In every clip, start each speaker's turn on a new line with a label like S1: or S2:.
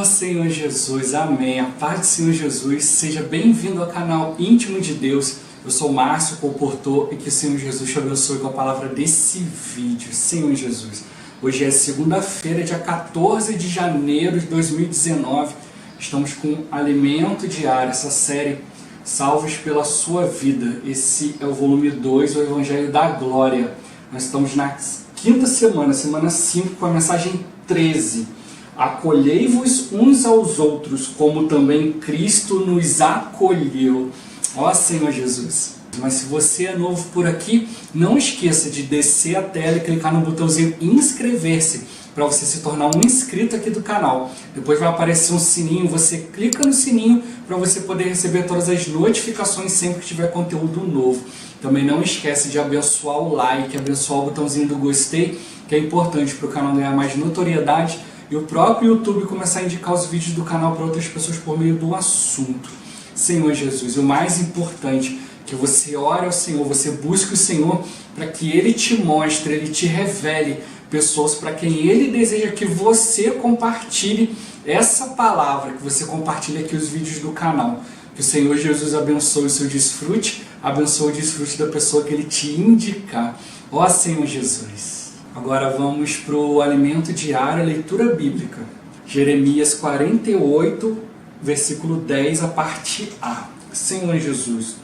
S1: Oh Senhor Jesus, amém. A paz do Senhor Jesus, seja bem-vindo ao canal Íntimo de Deus. Eu sou Márcio, comportor, e que o Senhor Jesus te abençoe com a palavra desse vídeo. Senhor Jesus, hoje é segunda-feira, dia 14 de janeiro de 2019. Estamos com Alimento Diário, essa série Salvos pela Sua Vida. Esse é o volume 2, o Evangelho da Glória. Nós estamos na quinta semana, semana 5, com a mensagem 13. Acolhei-vos uns aos outros, como também Cristo nos acolheu. Ó Senhor Jesus. Mas se você é novo por aqui, não esqueça de descer a tela e clicar no botãozinho inscrever-se, para você se tornar um inscrito aqui do canal. Depois vai aparecer um sininho, você clica no sininho para você poder receber todas as notificações sempre que tiver conteúdo novo. Também não esquece de abençoar o like, abençoar o botãozinho do gostei, que é importante para o canal ganhar mais notoriedade e o próprio YouTube começar a indicar os vídeos do canal para outras pessoas por meio do assunto. Senhor Jesus, o mais importante, que você ore ao Senhor, você busque o Senhor para que Ele te mostre, Ele te revele pessoas para quem Ele deseja que você compartilhe essa palavra, que você compartilhe aqui os vídeos do canal. Que o Senhor Jesus abençoe o seu desfrute, abençoe o desfrute da pessoa que Ele te indicar. Ó Senhor Jesus. Agora vamos para o alimento diário, a leitura bíblica. Jeremias 48, versículo 10, a parte A. Senhor Jesus,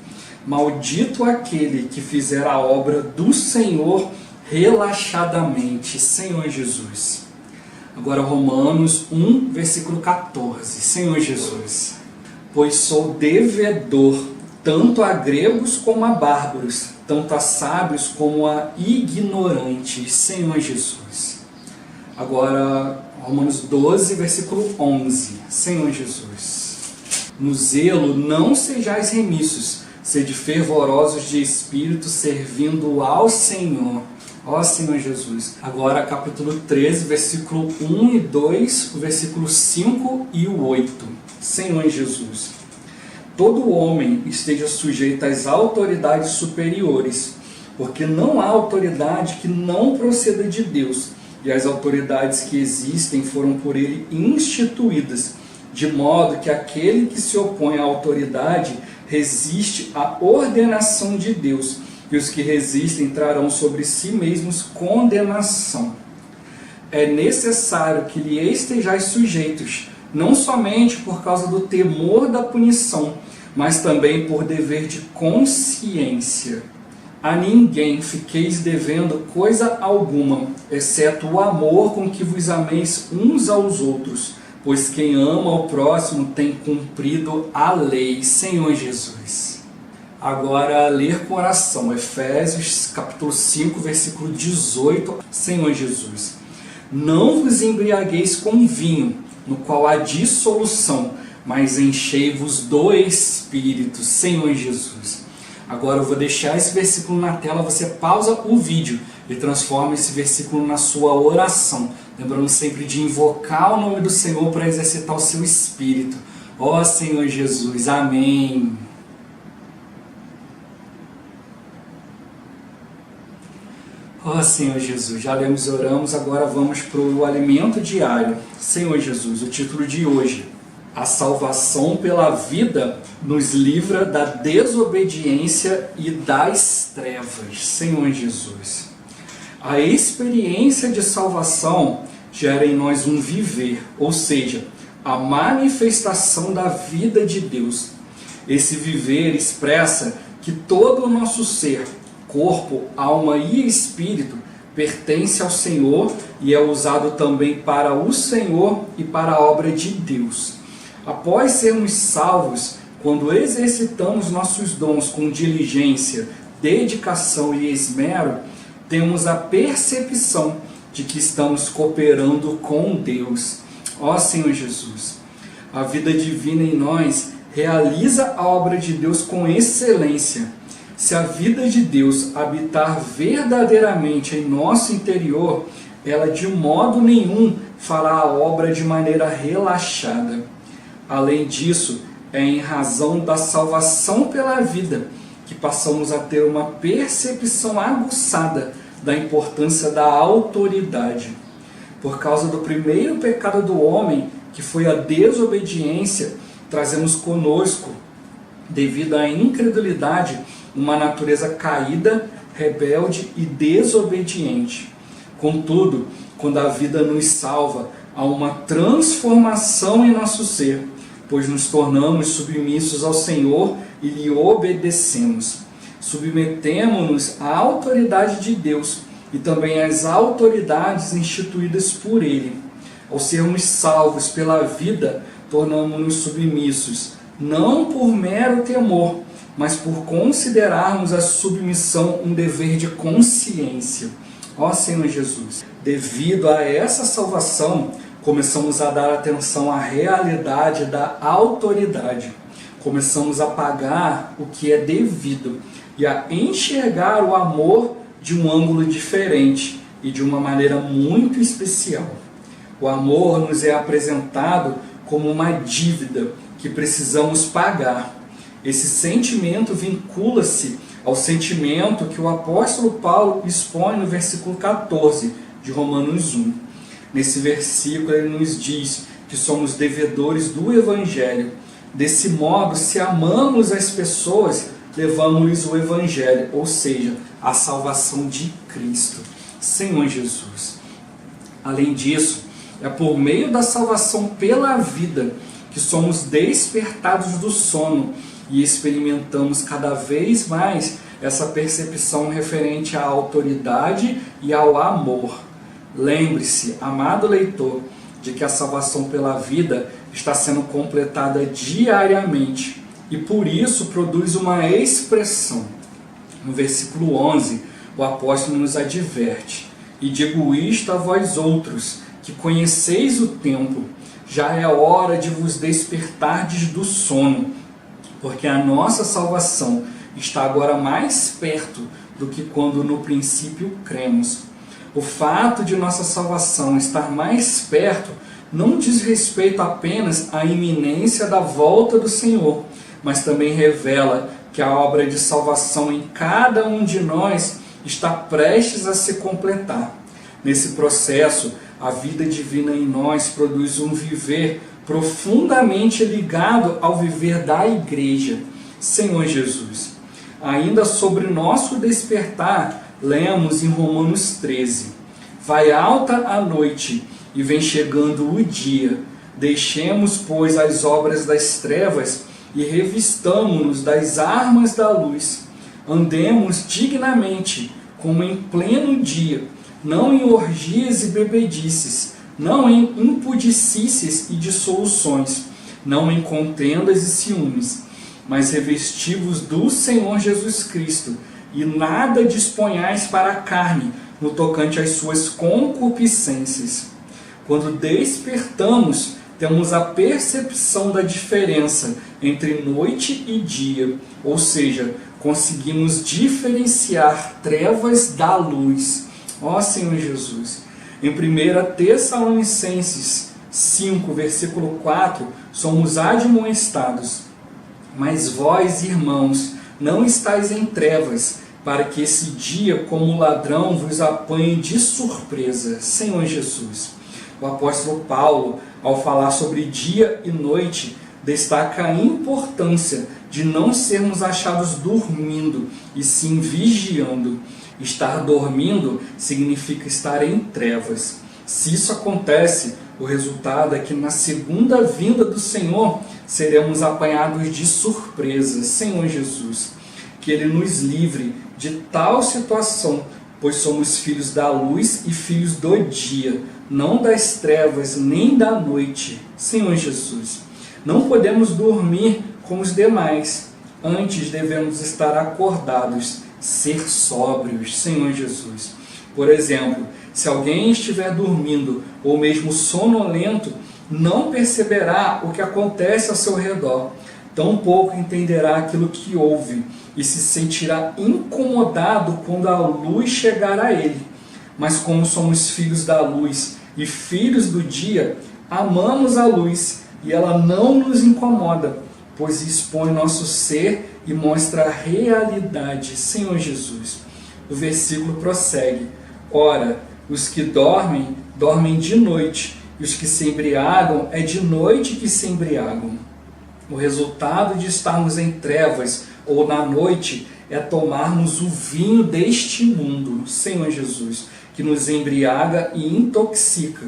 S1: maldito aquele que fizer a obra do Senhor relaxadamente. Senhor Jesus. Agora Romanos 1, versículo 14. Senhor Jesus, pois sou devedor tanto a gregos como a bárbaros, tanto a sábios como a ignorantes. Senhor Jesus. Agora Romanos 12, versículo 11. Senhor Jesus. No zelo não sejais remissos, sede fervorosos de espírito, servindo ao Senhor. Ó Senhor Jesus. Agora capítulo 13, versículo 1 e 2, o versículo 5 e o 8. Senhor Jesus. Todo homem esteja sujeito às autoridades superiores, porque não há autoridade que não proceda de Deus, e as autoridades que existem foram por ele instituídas, de modo que aquele que se opõe à autoridade resiste à ordenação de Deus, e os que resistem trarão sobre si mesmos condenação. É necessário que lhe estejais sujeitos, não somente por causa do temor da punição, mas também por dever de consciência. A ninguém fiqueis devendo coisa alguma, exceto o amor com que vos ameis uns aos outros, pois quem ama o próximo tem cumprido a lei. Senhor Jesus. Agora, ler com oração, Efésios capítulo 5, versículo 18. Senhor Jesus. Não vos embriagueis com vinho, no qual há dissolução, mas enchei-vos do Espírito. Senhor Jesus. Agora eu vou deixar esse versículo na tela, você pausa o vídeo e transforma esse versículo na sua oração. Lembrando sempre de invocar o nome do Senhor para exercitar o seu Espírito. Ó Senhor Jesus, amém. Ó Senhor Jesus, já lemos e oramos, agora vamos para o alimento diário. Senhor Jesus, o título de hoje: a salvação pela vida nos livra da desobediência e das trevas. Senhor Jesus. A experiência de salvação gera em nós um viver, ou seja, a manifestação da vida de Deus. Esse viver expressa que todo o nosso ser, corpo, alma e espírito, pertence ao Senhor e é usado também para o Senhor e para a obra de Deus. Após sermos salvos, quando exercitamos nossos dons com diligência, dedicação e esmero, temos a percepção de que estamos cooperando com Deus. Ó Senhor Jesus, a vida divina em nós realiza a obra de Deus com excelência. Se a vida de Deus habitar verdadeiramente em nosso interior, ela de modo nenhum fará a obra de maneira relaxada. Além disso, é em razão da salvação pela vida que passamos a ter uma percepção aguçada da importância da autoridade. Por causa do primeiro pecado do homem, que foi a desobediência, trazemos conosco, devido à incredulidade, uma natureza caída, rebelde e desobediente. Contudo, quando a vida nos salva, há uma transformação em nosso ser, pois nos tornamos submissos ao Senhor e lhe obedecemos. Submetemo-nos à autoridade de Deus e também às autoridades instituídas por Ele. Ao sermos salvos pela vida, tornamos-nos submissos, não por mero temor, mas por considerarmos a submissão um dever de consciência. Ó Senhor Jesus, devido a essa salvação, começamos a dar atenção à realidade da autoridade. Começamos a pagar o que é devido e a enxergar o amor de um ângulo diferente e de uma maneira muito especial. O amor nos é apresentado como uma dívida que precisamos pagar. Esse sentimento vincula-se ao sentimento que o apóstolo Paulo expõe no versículo 14 de Romanos 1. Nesse versículo ele nos diz que somos devedores do Evangelho. Desse modo, se amamos as pessoas, levamos-lhes o Evangelho, ou seja, a salvação de Cristo, Senhor Jesus. Além disso, é por meio da salvação pela vida que somos despertados do sono e experimentamos cada vez mais essa percepção referente à autoridade e ao amor. Lembre-se, amado leitor, de que a salvação pela vida está sendo completada diariamente e por isso produz uma expressão. No versículo 11, o apóstolo nos adverte: e digo isto a vós outros, que conheceis o tempo, já é hora de vos despertardes do sono, porque a nossa salvação está agora mais perto do que quando no princípio cremos. O fato de nossa salvação estar mais perto não diz respeito apenas à iminência da volta do Senhor, mas também revela que a obra de salvação em cada um de nós está prestes a se completar. Nesse processo, a vida divina em nós produz um viver profundamente ligado ao viver da igreja, Senhor Jesus. Ainda sobre nosso despertar, lemos em Romanos 13: vai alta a noite e vem chegando o dia. Deixemos, pois, as obras das trevas e revistamo-nos das armas da luz. Andemos dignamente, como em pleno dia, não em orgias e bebedices, não em impudicícias e dissoluções, não em contendas e ciúmes, mas revesti-vos do Senhor Jesus Cristo, e nada disponhais para a carne, no tocante às suas concupiscências. Quando despertamos, temos a percepção da diferença entre noite e dia, ou seja, conseguimos diferenciar trevas da luz. Ó Senhor Jesus! Em 1 Tessalonicenses 5, versículo 4, somos admoestados: mas vós, irmãos, não estáis em trevas, para que esse dia, como ladrão, vos apanhe de surpresa. Senhor Jesus! O apóstolo Paulo, ao falar sobre dia e noite, destaca a importância de não sermos achados dormindo, e sim vigiando. Estar dormindo significa estar em trevas. Se isso acontece, o resultado é que na segunda vinda do Senhor seremos apanhados de surpresa. Senhor Jesus, que Ele nos livre de tal situação, pois somos filhos da luz e filhos do dia, não das trevas nem da noite. Senhor Jesus, não podemos dormir como os demais, antes devemos estar acordados, ser sóbrios. Senhor Jesus, por exemplo, se alguém estiver dormindo ou mesmo sonolento, não perceberá o que acontece ao seu redor, tampouco entenderá aquilo que ouve e se sentirá incomodado quando a luz chegar a ele. Mas como somos filhos da luz e filhos do dia, amamos a luz e ela não nos incomoda, pois expõe nosso ser e mostra a realidade. Senhor Jesus, o versículo prossegue: ora, os que dormem, dormem de noite, e os que se embriagam é de noite que se embriagam. O resultado de estarmos em trevas ou na noite é tomarmos o vinho deste mundo, Senhor Jesus, que nos embriaga e intoxica.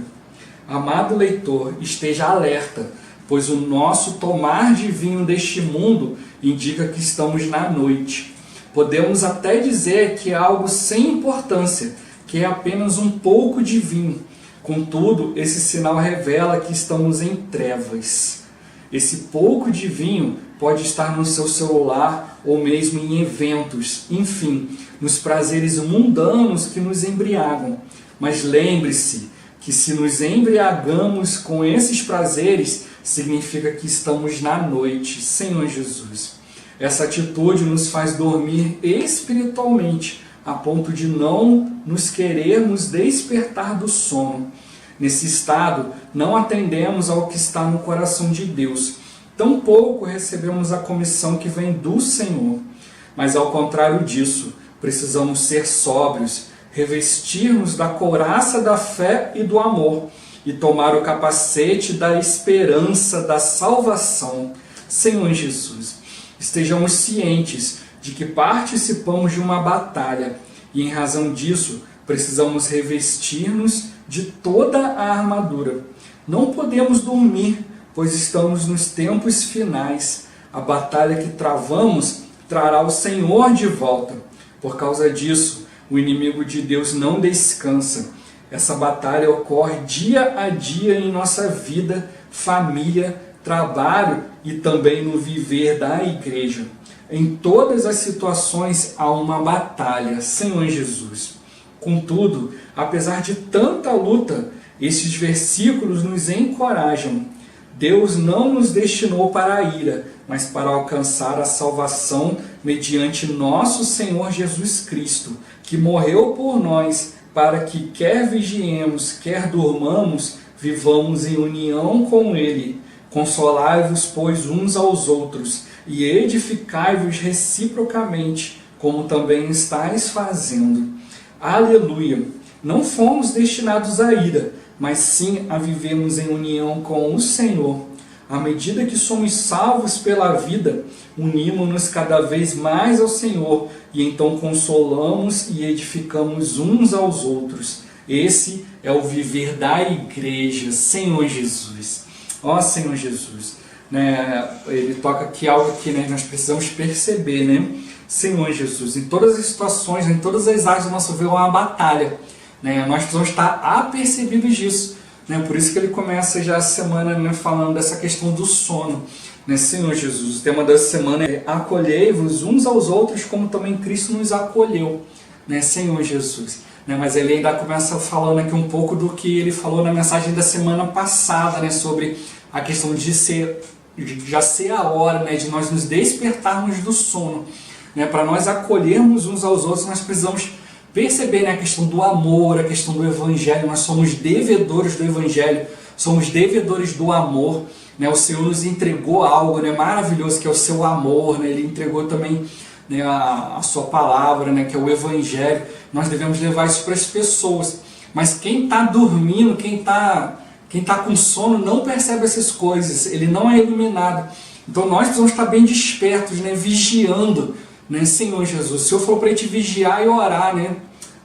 S1: Amado leitor, esteja alerta, pois o nosso tomar de vinho deste mundo indica que estamos na noite. Podemos até dizer que é algo sem importância, que é apenas um pouco de vinho. Contudo, esse sinal revela que estamos em trevas. Esse pouco de vinho pode estar no seu celular ou mesmo em eventos, enfim, nos prazeres mundanos que nos embriagam. Mas lembre-se que se nos embriagamos com esses prazeres, significa que estamos na noite, Senhor Jesus. Essa atitude nos faz dormir espiritualmente, a ponto de não nos querermos despertar do sono. Nesse estado, não atendemos ao que está no coração de Deus. Tampouco recebemos a comissão que vem do Senhor. Mas ao contrário disso, precisamos ser sóbrios, revestir-nos da couraça da fé e do amor, e tomar o capacete da esperança da salvação. Senhor Jesus, estejamos cientes de que participamos de uma batalha e, em razão disso, precisamos revestir-nos de toda a armadura. Não podemos dormir, pois estamos nos tempos finais. A batalha que travamos trará o Senhor de volta. Por causa disso, o inimigo de Deus não descansa. Essa batalha ocorre dia a dia em nossa vida, família, trabalho e também no viver da igreja. Em todas as situações há uma batalha, Senhor Jesus. Contudo, apesar de tanta luta, estes versículos nos encorajam. Deus não nos destinou para a ira, mas para alcançar a salvação mediante nosso Senhor Jesus Cristo, que morreu por nós, para que quer vigiemos, quer durmamos, vivamos em união com Ele. Consolai-vos, pois, uns aos outros, e edificai-vos reciprocamente, como também estáis fazendo. Aleluia! Não fomos destinados à ira, mas sim a vivermos em união com o Senhor. À medida que somos salvos pela vida, unimos-nos cada vez mais ao Senhor, e então consolamos e edificamos uns aos outros. Esse é o viver da igreja, Senhor Jesus. Ó Senhor Jesus, né? Ele toca aqui algo que, né, nós precisamos perceber, né? Senhor Jesus, em todas as situações, em todas as áreas do nosso viver, é uma batalha, né? Nós precisamos estar apercebidos disso, né? Por isso que ele começa já a semana, né, falando dessa questão do sono, né? Senhor Jesus, o tema dessa semana é acolhei-vos uns aos outros como também Cristo nos acolheu, né? Senhor Jesus, né? Mas ele ainda começa falando aqui um pouco do que ele falou na mensagem da semana passada, né? Sobre a questão de já ser a hora, né, de nós nos despertarmos do sono, né? Para nós acolhermos uns aos outros, nós precisamos perceber, né, a questão do amor, a questão do Evangelho. Nós somos devedores do Evangelho, somos devedores do amor, né? O Senhor nos entregou algo, né, maravilhoso, que é o seu amor, né? Ele entregou também, né, a sua palavra, né, que é o Evangelho. Nós devemos levar isso para as pessoas. Mas quem está dormindo, quem está com sono, não percebe essas coisas, ele não é iluminado. Então nós precisamos estar bem despertos, né, vigiando, né, Senhor Jesus. O Senhor falou para a gente vigiar e orar, né?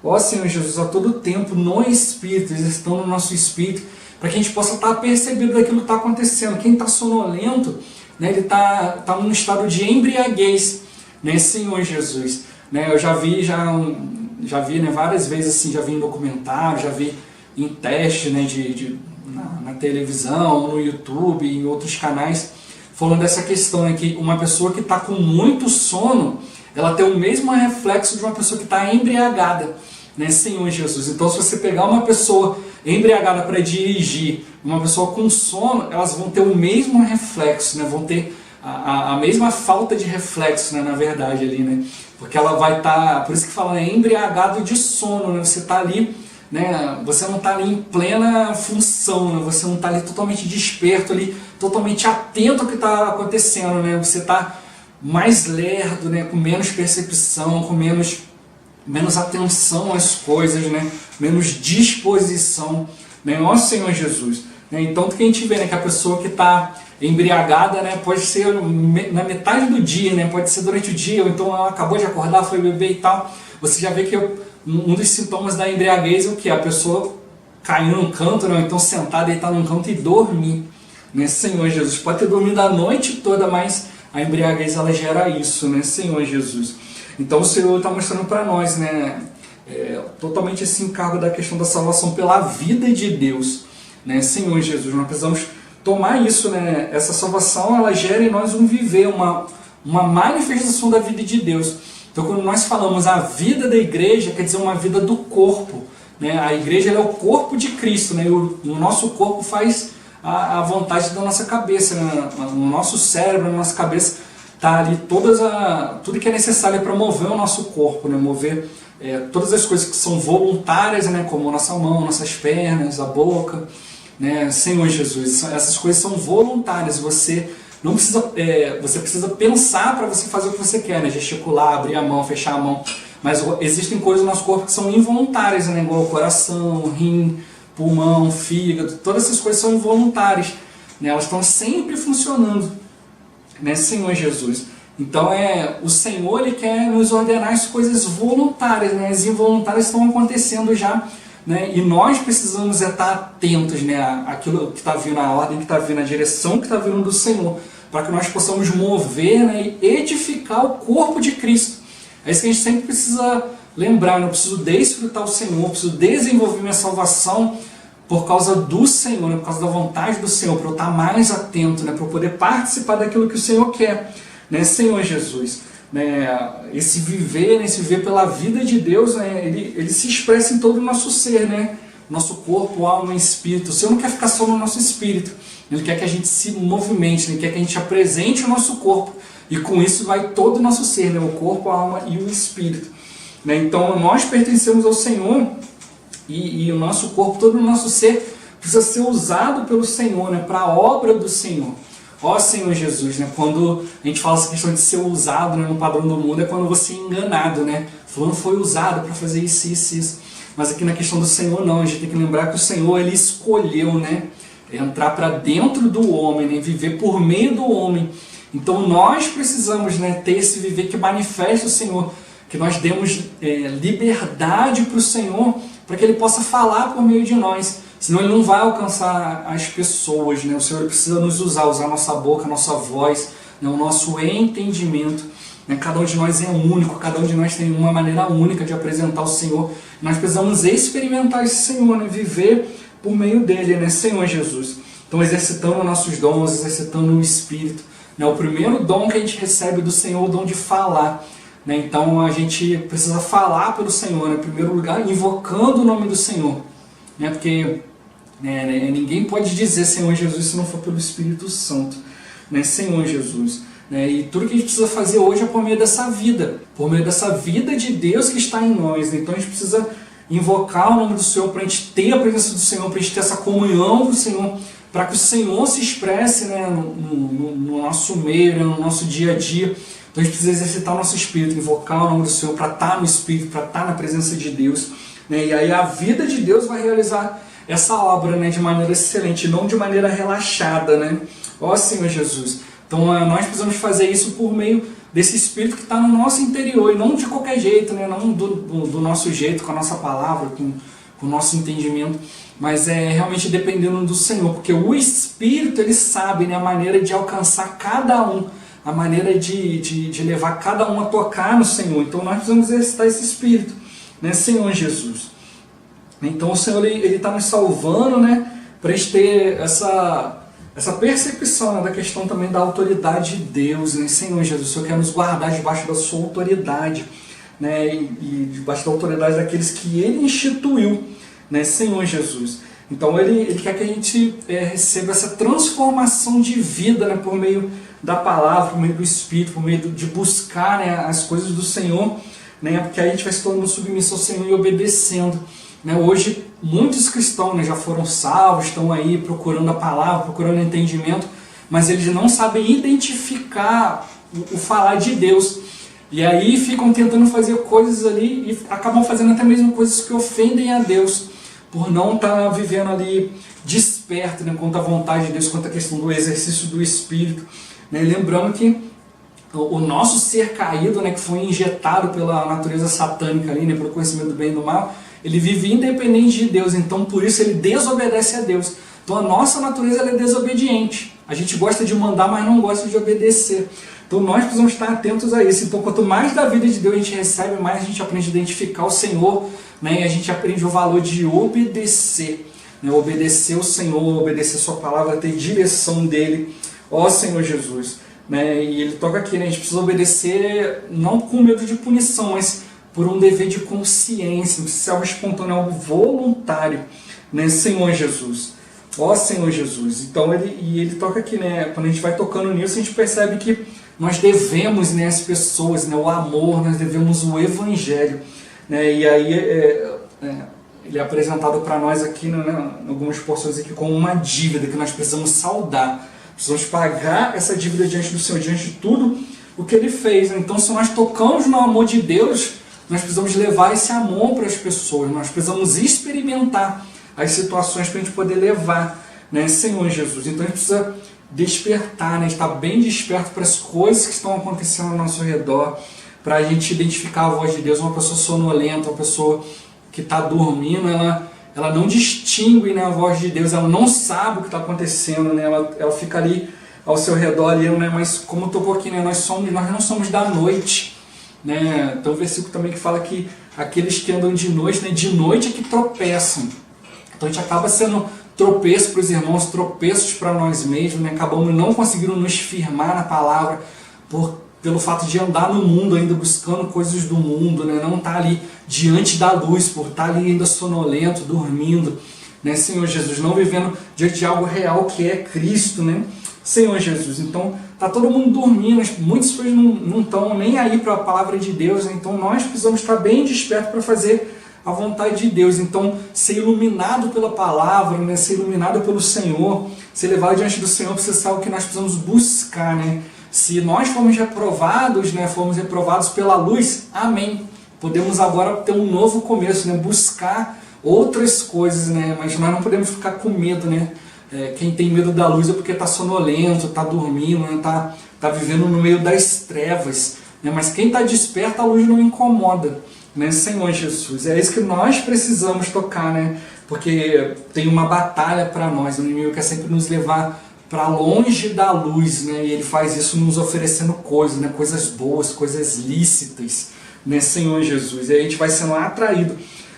S1: Ó Senhor Jesus, a todo tempo, no Espírito, exercitando no nosso Espírito, para que a gente possa estar percebendo daquilo que está acontecendo. Quem está sonolento, né, ele está num estado de embriaguez, né, Senhor Jesus. Né, eu já vi, né, várias vezes, assim, já vi em documentário, já vi em teste, né, na televisão, no YouTube, em outros canais, falando dessa questão, né, que uma pessoa que está com muito sono, ela tem o mesmo reflexo de uma pessoa que está embriagada, né, Senhor Jesus. Então, se você pegar uma pessoa embriagada para dirigir, uma pessoa com sono, elas vão ter o mesmo reflexo, né, vão ter a mesma falta de reflexo, né, na verdade, ali, né, porque ela vai estar, por isso que fala, né, embriagado de sono, né, você está ali, né, você não está ali em plena função, né, você não está ali totalmente desperto, ali, totalmente atento ao que está acontecendo, né, você está mais lerdo, né, com menos percepção, com menos atenção às coisas, né, menos disposição, né, nosso Senhor Jesus. né? Então, o que a gente vê, né, que a pessoa que está embriagada, né, pode ser na metade do dia, né, pode ser durante o dia, ou então ela acabou de acordar, foi beber e tal. Você já vê que um dos sintomas da embriaguez é o que? A pessoa cair num canto, né, ou então sentar, deitar num canto e dormir, né, Senhor Jesus. Pode ter dormido a noite toda, mas a embriaguez ela gera isso, né, Senhor Jesus. Então o Senhor está mostrando para nós, né, totalmente esse encargo da questão da salvação pela vida de Deus, né, Senhor Jesus. Nós precisamos tomar isso, né, essa salvação ela gera em nós um viver, uma manifestação da vida de Deus. Então quando nós falamos a vida da igreja, quer dizer uma vida do corpo, né? A igreja ela é o corpo de Cristo, né? E o nosso corpo faz a vontade da nossa cabeça, né? No nosso cérebro, na nossa cabeça está ali tudo que é necessário para mover o nosso corpo, né? Mover todas as coisas que são voluntárias, né? Como a nossa mão, nossas pernas, a boca, né? Senhor Jesus, essas coisas são voluntárias. Você não precisa, você precisa pensar para você fazer o que você quer, né? Gesticular, abrir a mão, fechar a mão. Mas existem coisas no nosso corpo que são involuntárias, né? Igual o coração, rim, pulmão, fígado, todas essas coisas são involuntárias, né? Elas estão sempre funcionando, né, Senhor Jesus? Então o Senhor ele quer nos ordenar as coisas voluntárias, né? As involuntárias estão acontecendo já, né? E nós precisamos estar atentos, né? Àquilo que está vindo, a ordem que está vindo, a direção que está vindo do Senhor, para que nós possamos mover, né? E edificar o corpo de Cristo. É isso que a gente sempre precisa lembrar, né? Eu preciso desfrutar o Senhor, eu preciso desenvolver minha salvação por causa do Senhor, né? Por causa da vontade do Senhor, para eu estar mais atento, né? Para eu poder participar daquilo que o Senhor quer, né? Senhor Jesus, né? Esse viver pela vida de Deus, né? Ele se expressa em todo o nosso ser, né? Nosso corpo, alma e espírito. O Senhor não quer ficar só no nosso espírito, Ele quer que a gente se movimente, Ele quer que a gente apresente o nosso corpo, e com isso vai todo o nosso ser, né? O corpo, a alma e o espírito, né? Então nós pertencemos ao Senhor, e o nosso corpo, todo o nosso ser precisa ser usado pelo Senhor, né? Para a obra do Senhor. Ó Senhor Jesus, né? Quando a gente fala essa questão de ser usado, né, no padrão do mundo, é quando você é enganado, né? Fulano foi usado para fazer isso, isso, isso. Mas aqui na questão do Senhor não, a gente tem que lembrar que o Senhor ele escolheu, né? Entrar para dentro do homem, né? Viver por meio do homem. Então nós precisamos, né, ter esse viver que manifesta o Senhor, que nós demos liberdade para o Senhor, para que Ele possa falar por meio de nós. Senão Ele não vai alcançar as pessoas, né? O Senhor precisa nos usar a nossa boca, a nossa voz, né? O nosso entendimento, né? Cada um de nós é único, cada um de nós tem uma maneira única de apresentar o Senhor. Nós precisamos experimentar esse Senhor, né? Viver por meio dele, né? Senhor Jesus. Então exercitando nossos dons, exercitando o Espírito, né? O primeiro dom que a gente recebe do Senhor é o dom de falar, né? Então a gente precisa falar pelo Senhor, né? Em primeiro lugar, invocando o nome do Senhor, né? Porque ninguém pode dizer Senhor Jesus se não for pelo Espírito Santo, né? Senhor Jesus, né? E tudo que a gente precisa fazer hoje é por meio dessa vida de Deus que está em nós, né? Então a gente precisa invocar o nome do Senhor para a gente ter a presença do Senhor, para a gente ter essa comunhão do Senhor, para que o Senhor se expresse, né, no nosso meio, né, no nosso dia a dia. Então a gente precisa exercitar o nosso espírito, invocar o nome do Senhor para estar no Espírito, para estar na presença de Deus, né? E aí a vida de Deus vai realizar essa obra, né, de maneira excelente, não de maneira relaxada, né? Ó Senhor Jesus. Então nós precisamos fazer isso por meio desse Espírito que está no nosso interior, e não de qualquer jeito, né? Não do nosso jeito, com a nossa palavra, com o nosso entendimento, mas realmente dependendo do Senhor, porque o Espírito ele sabe, né, a maneira de alcançar cada um, a maneira de levar cada um a tocar no Senhor. Então nós precisamos exercitar esse Espírito, né, Senhor Jesus. Então o Senhor ele está nos salvando, né, para a gente ter essa percepção, né, da questão também da autoridade de Deus, né, Senhor Jesus. O Senhor quer nos guardar debaixo da sua autoridade, né, e debaixo da autoridade daqueles que Ele instituiu, né, Senhor Jesus. Então Ele quer que a gente receba essa transformação de vida, né, por meio da palavra, por meio do Espírito, por meio de buscar, né, as coisas do Senhor, né, porque aí a gente vai se tornando submisso ao Senhor e obedecendo, né. Hoje muitos cristãos, né, já foram salvos, estão aí procurando a palavra, procurando entendimento, mas eles não sabem identificar o falar de Deus. E aí ficam tentando fazer coisas ali e acabam fazendo até mesmo coisas que ofendem a Deus, por não estar vivendo ali desperto, né, quanto à vontade de Deus, quanto à questão do exercício do Espírito. Né? Lembrando que o nosso ser caído, né, que foi injetado pela natureza satânica, ali, né, pelo conhecimento do bem e do mal, ele vive independente de Deus, então por isso ele desobedece a Deus. Então a nossa natureza ela é desobediente. A gente gosta de mandar, mas não gosta de obedecer. Então nós precisamos estar atentos a isso. Então quanto mais da vida de Deus a gente recebe, mais a gente aprende a identificar o Senhor, né? E a gente aprende o valor de obedecer. Né? Obedecer o Senhor, obedecer a sua palavra, ter direção dele. Ó Senhor Jesus. Né? E ele toca aqui, né? A gente precisa obedecer não com medo de punição, mas por um dever de consciência, não precisa ser algo espontâneo, algo voluntário. Né? Senhor Jesus. Ó Senhor Jesus. Então ele toca aqui, né? Quando a gente vai tocando nisso, a gente percebe que nós devemos, né, as pessoas, né, o amor, nós devemos o Evangelho. Né? E aí ele é apresentado para nós aqui, né, em algumas porções aqui, como uma dívida que nós precisamos saldar. Precisamos pagar essa dívida diante do Senhor, diante de tudo o que Ele fez. Então, se nós tocamos no amor de Deus, nós precisamos levar esse amor para as pessoas. Nós precisamos experimentar as situações para a gente poder levar, né, Senhor Jesus. Então, a gente precisa despertar, né, estar bem desperto para as coisas que estão acontecendo ao nosso redor, para a gente identificar a voz de Deus. Uma pessoa sonolenta, uma pessoa que está dormindo, ela não distingue, né, a voz de Deus, ela não sabe o que está acontecendo, né, ela fica ali ao seu redor, ali, né, mas como tocou aqui, né, nós não somos da noite. Né? Então o versículo também que fala que aqueles que andam de noite, né, de noite é que tropeçam. Então a gente acaba sendo tropeço para os irmãos, tropeços para nós mesmos, né? Acabamos não conseguindo nos firmar na palavra pelo fato de andar no mundo ainda buscando coisas do mundo, né? Não estar ali diante da luz, por estar ali ainda sonolento, dormindo, né? Senhor Jesus, não vivendo diante de algo real que é Cristo, né? Senhor Jesus, então está todo mundo dormindo, muitas pessoas não estão nem aí para a palavra de Deus, né? Então nós precisamos estar bem despertos para fazer a vontade de Deus. Então, ser iluminado pela palavra, né? Ser iluminado pelo Senhor, ser levado diante do Senhor, precisa ser algo que nós precisamos buscar. Né? Se nós formos reprovados, né? Formos reprovados pela luz, amém. Podemos agora ter um novo começo, né? Buscar outras coisas, né? Mas nós não podemos ficar com medo. Né? Quem tem medo da luz é porque está sonolento, está dormindo, né? Tá vivendo no meio das trevas. Né? Mas quem está desperto, a luz não incomoda. Né, Senhor Jesus, é isso que nós precisamos tocar, né? Porque tem uma batalha para nós, o inimigo quer sempre nos levar para longe da luz, né? E ele faz isso nos oferecendo coisas, né? Coisas boas, coisas lícitas, né, Senhor Jesus, e aí a gente vai sendo atraído,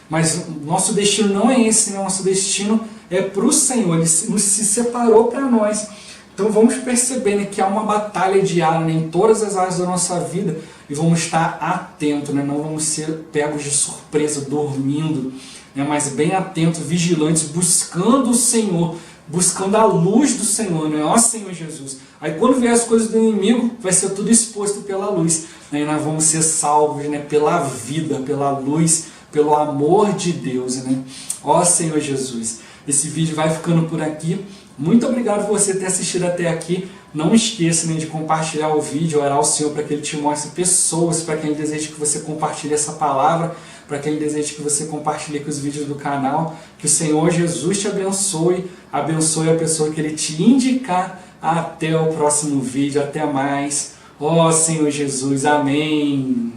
S1: mas nosso destino não é esse, né? Nosso destino é para o Senhor, Ele se separou para nós. Então vamos perceber, né, que há uma batalha diária, né, em todas as áreas da nossa vida, e vamos estar atentos, né, não vamos ser pegos de surpresa, dormindo, né, mas bem atentos, vigilantes, buscando o Senhor, buscando a luz do Senhor, né, ó Senhor Jesus. Aí quando vier as coisas do inimigo, vai ser tudo exposto pela luz, né, e nós vamos ser salvos, né, pela vida, pela luz, pelo amor de Deus, né, ó Senhor Jesus. Esse vídeo vai ficando por aqui. Muito obrigado por você ter assistido até aqui. Não esqueça, né, de compartilhar o vídeo, orar ao Senhor para que Ele te mostre pessoas, para quem deseja que você compartilhe essa palavra, para quem deseja que você compartilhe com os vídeos do canal. Que o Senhor Jesus te abençoe, abençoe a pessoa que Ele te indicar. Até o próximo vídeo, até mais. Ó Senhor Jesus, amém.